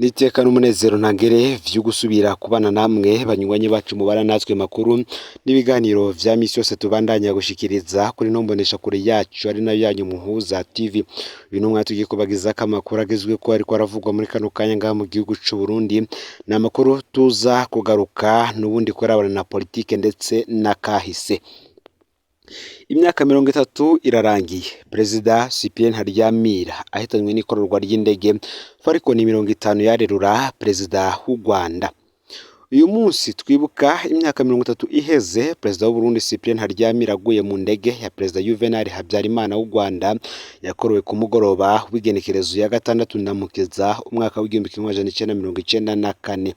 Nitekana umunezero ntangere vyo gusubira kubana namwe banywanyi bacu mubara natwe makuru n'ibiganiro vya misi yose tubandanya gushikiriza kuri nombonesha kure yacu ari nayo yanyu Muhuza TV. Uyu numwe tugiye kubagiza amakuru agezwe ko ariko aravugwa muri kano kanya ngaha mu gihugu c'u Burundi. Na makuru tuza kugaruka n'ubundi korabana na politike ndetse na kahise. Imyaka 30 irarangiye Perezida Cyprien Ntaryamira ahitanywe n'ikororwa ry'indege Falcon 50 yarerura Perezida w'u Rwanda. Uyu munsi twibuka imyaka 30 iheze Perezida w'u Burundi Cyprien Ntaryamira aguye mu ndege ya Perezida Juvenal Habyarimana w'u Rwanda yakorowe ku mugoroba w'igenekerezo ya gatandatu ndamukiza umwaka w'1994.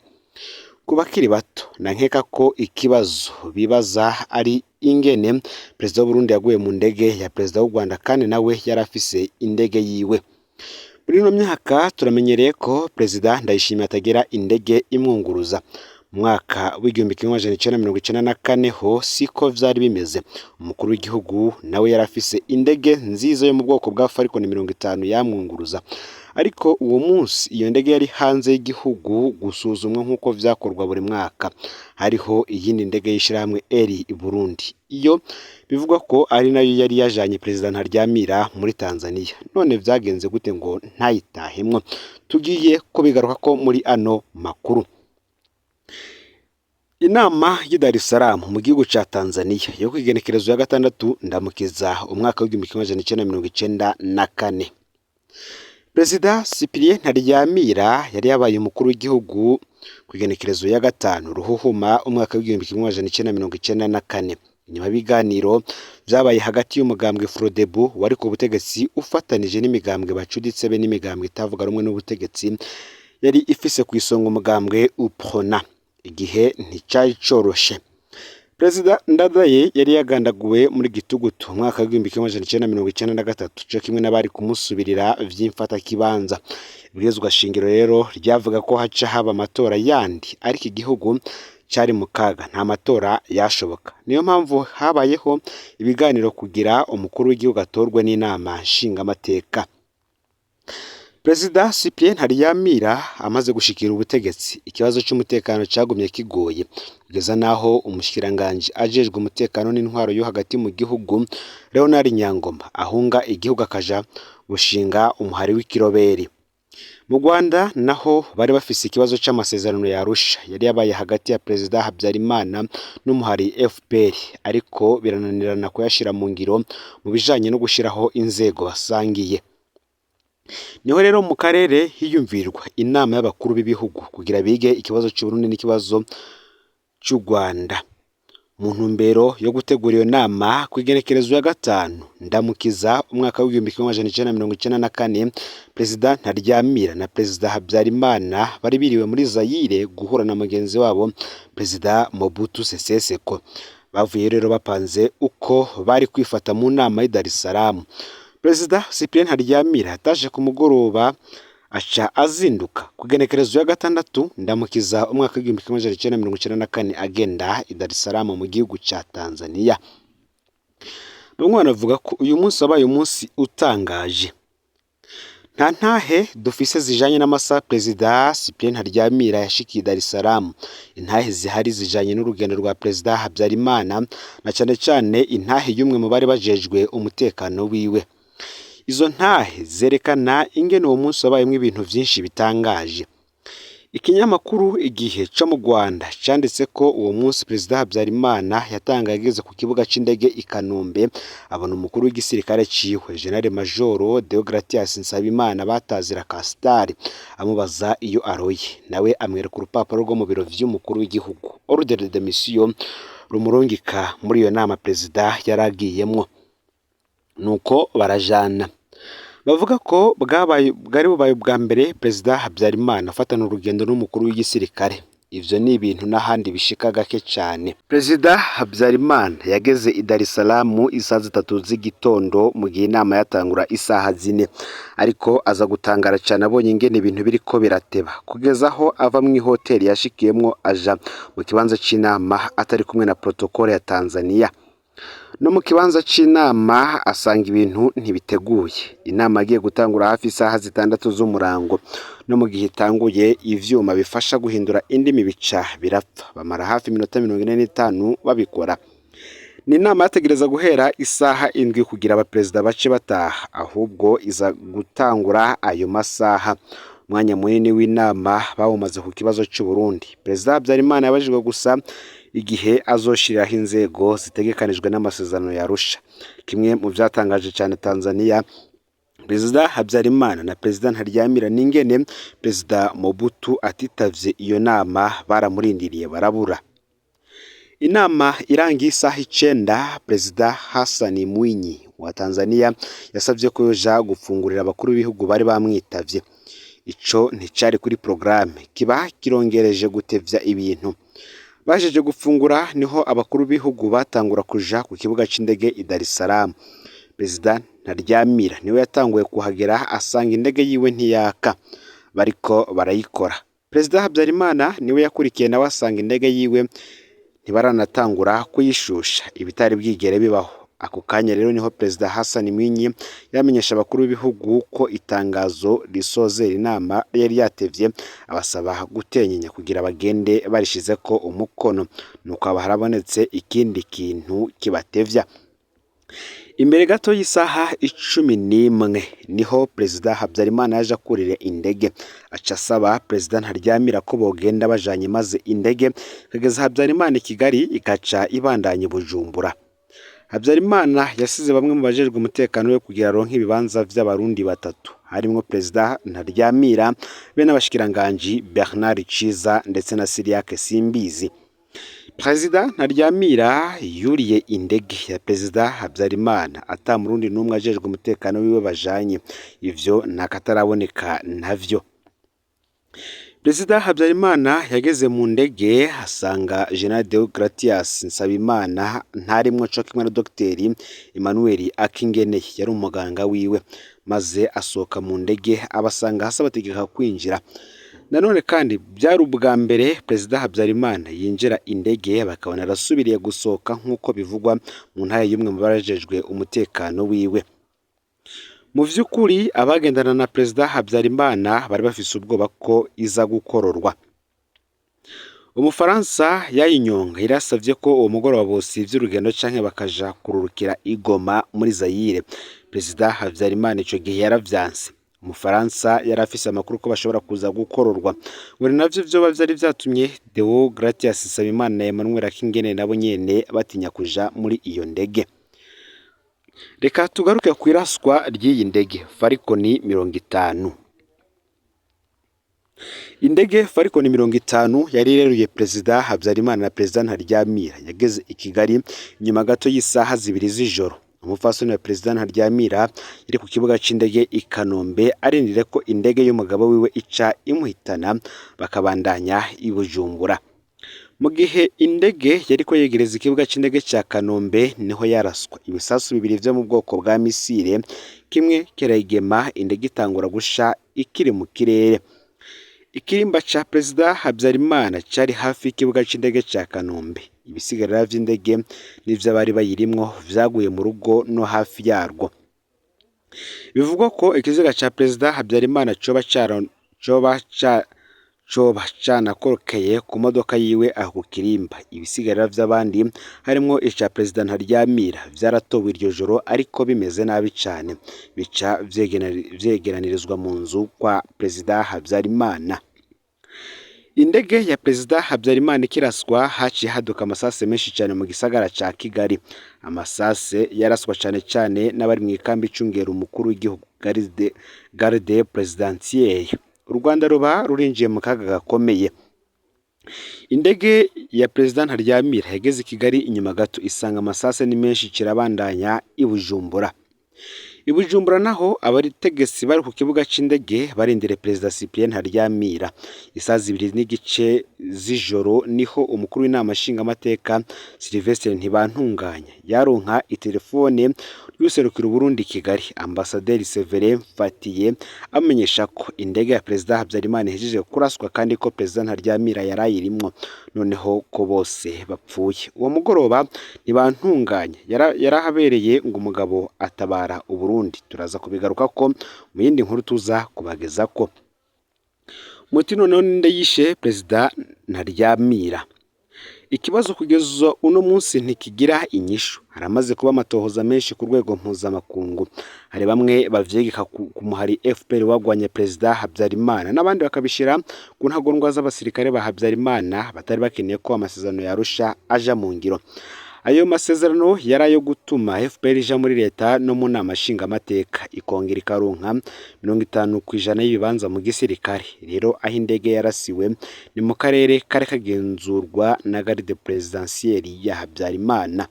Kubakiri bato na nkeka ko ikibazo bibaza ari ingene Perezida w'u Burundi yaguye mu ndege ya Perezida w'u Rwanda kandi nawe yarafise indege yiwe. Muri no myaka turamenyereye ko Perezida Ndayishimiye atagera indege imwunguruza. Mwaka w'1994 ho siko vyari bimeze. Umukuru w'igihugu nawe yarafise indege nziza yo mu bwoko bwa Falcon 50 yamwunguruza. Ariko uwo munsi iyo ndege yari hanze y'igihugu gusuzumwa nk'uko vyakorwa buri mwaka. Hariho iyindi ndege y'ishirahamwe Eri i Burundi. Iyo bivugwa ko ari nayo yari yajanye Perezida Ntaryamira muri Tanzania. None vyagenze gute ngo ntayitahemwo? Tugiye kubigaruka ko muri ano makuru. Inama y'i Dar es Salaam mu gihugu ca Tanzania yo kwigenekerezo ya gatandatu ndamukiza umwaka w'1994. Perezida Cyprien Ntaryamira yari yabaye umukuru w'igihugu kwigenekerezo ya gatanu ruhuhuma umwaka w'1994. Nyuma biganiro vyabaye hagati y'umugambwe Frodebu wari ku butegetsi ufatanije n'imigambwe bacuditse be n'imigambwe itavuga rumwe n'ubutegetsi yari ifise ku isonga umugambwe UPRONA. Igihe nticari coroshe. Perezida Ndadaye yari yagandaguwe muri gitugutu umwaka w'1993 cyo kimwe n'abari kumusubirira vy'imfata kibanza. Ibwirizwa shingiro rero ryavuga ko haca haba amatora yandi ariko igihugu cari mu kaga nta matora yashoboka. Niyo mpamvu habayeho ibiganiro kugira umukuru w'igihugu atorwe n'inama nshinga amateka. Perezida Cyprien Ntaryamira amaze gushikira ubutegetsi ikibazo cy'umutekano cyagumye kigoye kugeza naho umushikiranganje ajejwe umutekano n'intwaro yo hagati mu gihugu Leonard Nyangoma ahunga igihugu akaja gushinga umuhari w'ikiroberi. Mu Rwanda naho bari bafise ikibazo c'amasezerano ya Arusha yari yabaye hagati ya Perezida Habyarimana n'umuhari FPR ariko birananirana kuyashira mu ngiro mu bijanye no gushiraho inzego basangiye. Niho rero mu karere hiyumvirwa inama y'abakuru b'ibihugu kugira bige ikibazo cy'u Burundi n'ikibazo cy'u Rwanda. Mu ntumbero yo gutegura iyo nama kwigenekerezo ya gatanu ndamukiza umwaka w'1994 Perezida Ntaryamira na Perezida Habyarimana bari biriwe muri Zaire guhura na mugenzi wabo Perezida Mobutu Sese Seko. Bavuye rero bapanze uko bari kwifata mu nama y'i Dar es Salaam. Perezida Cyprien Ntaryamira ataje ku mugoroba aca azinduka kugenekerezo ya gatandatu ndamukiza umwaka w'1994 agenda i Dar es Salaam mu gihugu ca Tanzania. Bamwe banavuga ko uyu munsi abaye umunsi utangaje. Nta ntahe dufise zijanye n'amasaha Perezida Cyprien Ntaryamira yashikiye Dar es Salaam. Intahe zihari zijanye n'urugendo rwa Perezida Habyarimana na cane intahe y'umwe mu bari bajejwe umutekano wiwe. Izo ntahe zerekana ingene uwo munsi wabayemwo ibintu vyinshi bitangaje. Ikinyamakuru Igihe co mu Rwanda canditse ko uwo munsi Perezida Habyarimana yatangaye ageze ku kibuga c'indege i Kanombe abona umukuru w'igisirikare ciwe General Major Deogratias Nsabimana batazira Kasitari amubaza iyo aroye nawe amwereka urupapuro rwo mu biro vy'umukuru w'igihugu ordre de mission rumurungika muri iyo nama Perezida yaragiyemwo. Nuko barajana. Bavuga ko bwari bubaye bwa mbere Perezida Habyarimana afatana urugendo n'umukuru w'igisirikare. Ivyo ni ibintu n'ahandi bishika gake cyane. Perezida Habyarimana yageze i Dar es Salaam isaha 3 z'igitondo mu gihe inama yatangura isaha 4 ariko aza gutangara cyane abonye ingene ibintu biriko birateba kugeza aho ava mu hoteli yashikiyemwo aja mu kibanza c'inama atari kumwe na protocole ya Tanzania. no mu kibanza c'inama asanga ibintu ntibiteguye. Inama agiye gutangura hafi isaha 6 z'umurango, no mu gihe itanguye ivyuma bifasha guhindura indimi bica birapfa. Bamara hafi iminota 45 babikora. Ni inama yategereza guhera isaha 7 kugira abaperezida bace bataha, ahubwo iza gutangura ayo masaha. Umwanya munini w'inama bawumaze ku kibazo cy'u Burundi. Perezida Habyarimana yabajijwe gusa igihe azoshiriraho inzego zitegekanijwe n'amasezerano ya Arusha. Kimwe mu byatangaje cyane Tanzania, Perezida Habyarimana na Perezida Ntaryamira n'ingene Perezida Mobutu atitavye iyo nama baramurindiriye barabura. Inama irangiye isaha 9, Perezida Hassan Mwinyi wa Tanzania yasavye ko yoja gufungurira abakuru b'ibihugu bari bamwitavye. Ico nticari kuri programme, kiba kirongereje gutevya ibintu. Bajeje gufungura niho abakuru b'ibihugu batangura kuja ku kibuga c'indege i Dar es Salaam. Perezida Ntaryamira niwe yatanguye kuhagera asanga indege yiwe ntiyaka, bariko barayikora. Perezida Habyarimana niwe yakurikiye nawe asanga indege yiwe ntibaranatangura kuyishusha, ibitari bwigere bibaho. Ako kanya rero niho Perezida Hassan Mwinyi yamenyesha abakuru b'ibihugu ko itangazo risozera inama yari yatevye, abasaba gutenyenya kugira bagende barishizeko umukono. Nuko aba harabonetse ikindi kintu kibatevya. Imbere gato y'isaha 11 niho Perezida Habyarimana yaje akurira indege, aca asaba Perezida Ntaryamira ko bogenda bajanye, maze indege kageza Habyarimana i Kigali ikaca ibandanye Bujumbura. Habyarimana yasize bamwe mu bajejwe umutekano we kugira ronke ibibanza vy'abarundi batatu, harimwo Perezida Ntaryamira be n'abashikiranganji Bernard Ciza ndetse na Siriake Simbizi. Perezida Ntaryamira yuriye indege ya Perezida Habyarimana ata murundi numwe ajejwe umutekano wiwe bajanye, ivyo nakataraboneka navyo. Perezida Habyarimana yageze mu ndege asanga General Deogratias Nsabimana ntarimwo co kimwe na Dr Emmanuel Akingene yari umuganga wiwe, maze asohoka mu ndege abasanga hasi bategeka kwinjira. Nanone kandi byari ubwa mbere Perezida Habyarimana yinjira indege bakabona arasubiriye gusohoka nk'uko bivugwa mu ntaye y'umwe mu barajejwe umutekano wiwe. Mu vy'ukuri abagendana na Perezida Habyarimana bari bafise ubwoba ko iza gukororwa. Umufaransa yayinyonga irasavye ko uwo mugoroba bose ivy'urugendo canke bakaja kururukira igoma muri Zaire. Perezida Habyarimana ico gihe yaravyanse. Umufaransa yari afise amakuru ko bashobora kuza gukororwa. Ngo navyo vyoba vyari vyatumye Deogratias Nsabimana na Emmanuel Akingene nabo nyene batinya kuja muri iyo ndege. Reka tugaruke kwiraswa ry'iyi ndege Falcon 50. Indege Falcon 50 yari ireruye Perezida Habyarimana na Perezida Ntaryamira yageze i Kigali nyuma gato y'isaha 2 z'ijoro. Umufasoni wa Perezida Ntaryamira yari ku kibuga c'indege i Kanombe arindire ko indege y'umugabo wiwe ica imuhitana bakabandanya i Bujumbura. Mu gihe indege yariko yegereza ikibuga c'indege ca Kanombe niho yaraswa ibisasu bibiri vyo mu bwoko bwa misile, kimwe kirayigema indege itangura gusha ikiri mu kirere. Ikirimba ca Perezida Habyarimana cari hafi y'ikibuga c'indege ca Kanombe. Ibisigarira vy'indege n'ivyo bari bayirimwo vyaguye mu rugo no hafi yarwo. Bivugwa ko ikiziga ca Perezida Habyarimana coba canakorokeye ku modoka yiwe aho kirimba. Ibisigarira vy'abandi harimwo ica Perezida Ntaryamira vyaratowe iryo joro ariko bimeze nabi cane, bica vyegeranirizwa mu nzu kwa Perezida Habyarimana. Indege ya Perezida Habyarimana ikiraswa haciye haduka amasase menshi cyane mu gisagara ca Kigali. Amasase yaraswa cane n'abari mu ikambi icungera umukuru w'igihugu garde presidentielle. U Rwanda ruba rurinjiye mu kaga gakomeye. Indege ya Perezida Ntaryamira yageze i Kigali inyuma gato isanga amasase ni menshi kirabandanya i Bujumbura. i Bujumbura naho abategetsi bari ku kibuga c'indege barindire Perezida Cyprien Ntaryamira isaha 2:30 z'ijoro niho umukuru w'inama nshingamateka Sylvestre Ntibantunganya yaronka itelefone y'userukira Burundi Kigali Ambasaderi Severin Mfatiye amenyesha ko indege ya Perezida Habyarimana ihejeje kuraswa kandi ko Perezida Ntaryamira yarayirimwo noneho ko bose bapfuye. Uwo mugoroba Ntibantunganya yarahabereye ngo umugabo atabara Uburundi. Turaza kubigaruka ko mu yindi nkuru tuza kubageza ko muti noneho ninde yishe Perezida Ntaryamira. Ikibazo kugeza uno munsi ntikigira inyishu. Haramaze kuba amatohoza menshi ku rwego mpuzamakungu. Hari bamwe bavyegeka ku muhari FPR wagwanye Perezida Habyarimana n'abandi bakabishira ku ntagondwa z'abasirikare ba Habyarimana batari bakeneye ko amasezerano yarusha aja mu ngiro. Ayo masezerano yarayo gutuma FPR ija muri leta no mu nama nshingamateka ikongera ikaronka 50% y'ibibanza mu gisirikare. Rero aho indege yarasiwe ni mu karere kare kagenzurwa na garde presidentielle ya Habyarimana.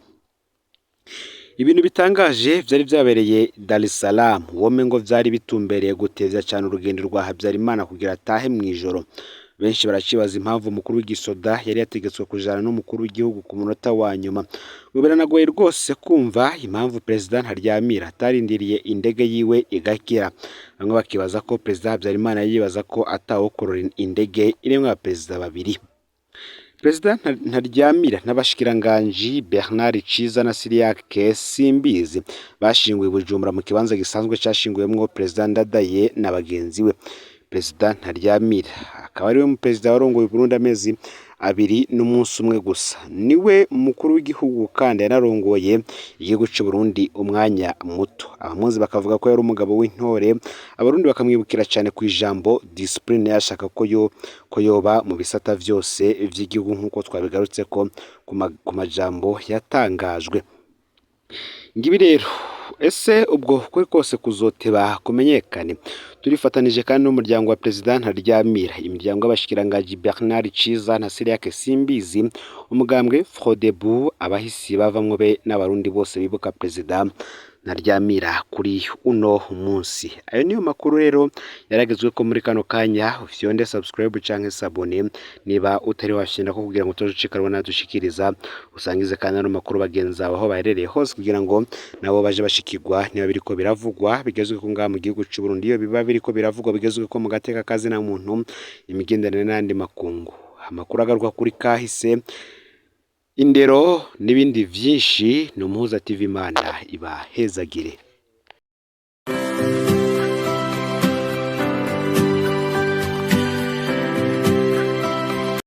Ibintu bitangaje vyari vyabereye Dar es Salaam wome ngo vyari bitumbereye guteza cyane urugendo rwa Habyarimana kugira atahe mwijoro. Benshi baracibaza impamvu umukuru w'igisoda yari yategetswe kujana n'umukuru w'igihugu ku munota wa nyuma. Biranagoye rwose kumva impamvu Perezida Ntaryamira atarindiriye indege yiwe igakira. Bamwe bakibaza ko Perezida Habyarimana yibaza ko atawokorora indege irimwe abaperezida babiri. Perezida Ntaryamira n'abashikiranganji Bernard Ciza na Cyriaque Simbizi bashinguye Bujumbura mu kibanza gisanzwe cyashinguwemwo Perezida Ndadaye na bagenzi we. Perezida Ntaryamira akaba ari we mu perezida warongoye Burundi amezi 2 n'umunsi umwe gusa. Niwe mukuru w'igihugu kandi yanarongoye igihugu cy'u Burundi umwanya muto. Abamuzi bakavuga ko yari umugabo w'intore, abarundi bakamwibukira cyane ku ijambo discipline yashaka ko yoba mu bisata vyose vy'igihugu nkuko twabigarutse ko ku majambo yatangajwe. Ngibi rero ese ubwo kuri kose kuzoteba kumenyekane. Turifatanije kandi n'umuryango wa Perezida Ntaryamira, imiryango y'abashikirangaji Bernard Ciza na Cyriaque Simbizi, umugambwe Frodebu, abahisi bavamwo be n'abarundi bose bibuka Perezida Ntaryamira kuri uno munsi. Ayo niyo makuru rero yaragezwe ko muri kano kanya. Ufyonde subscribe canke sabone niba utari washinda ko kugira ngo tuzocikarwa nadushikiriza, usangize kandi no makuru bagenza aho baherereye hose kugira ngo nabo baje bashikirwa niba biriko biravugwa bigezwe ko ngaha mu gihugu cy'u Burundi. Iyo biba biriko biravugwa bigezwe ko mu gateka kazi na muntu, imigenderanire n'andi makungu, amakuru agaruka kuri kahise, indero n'ibindi vyinshi. Ni Umuhuza TV, Imana ibahezagire.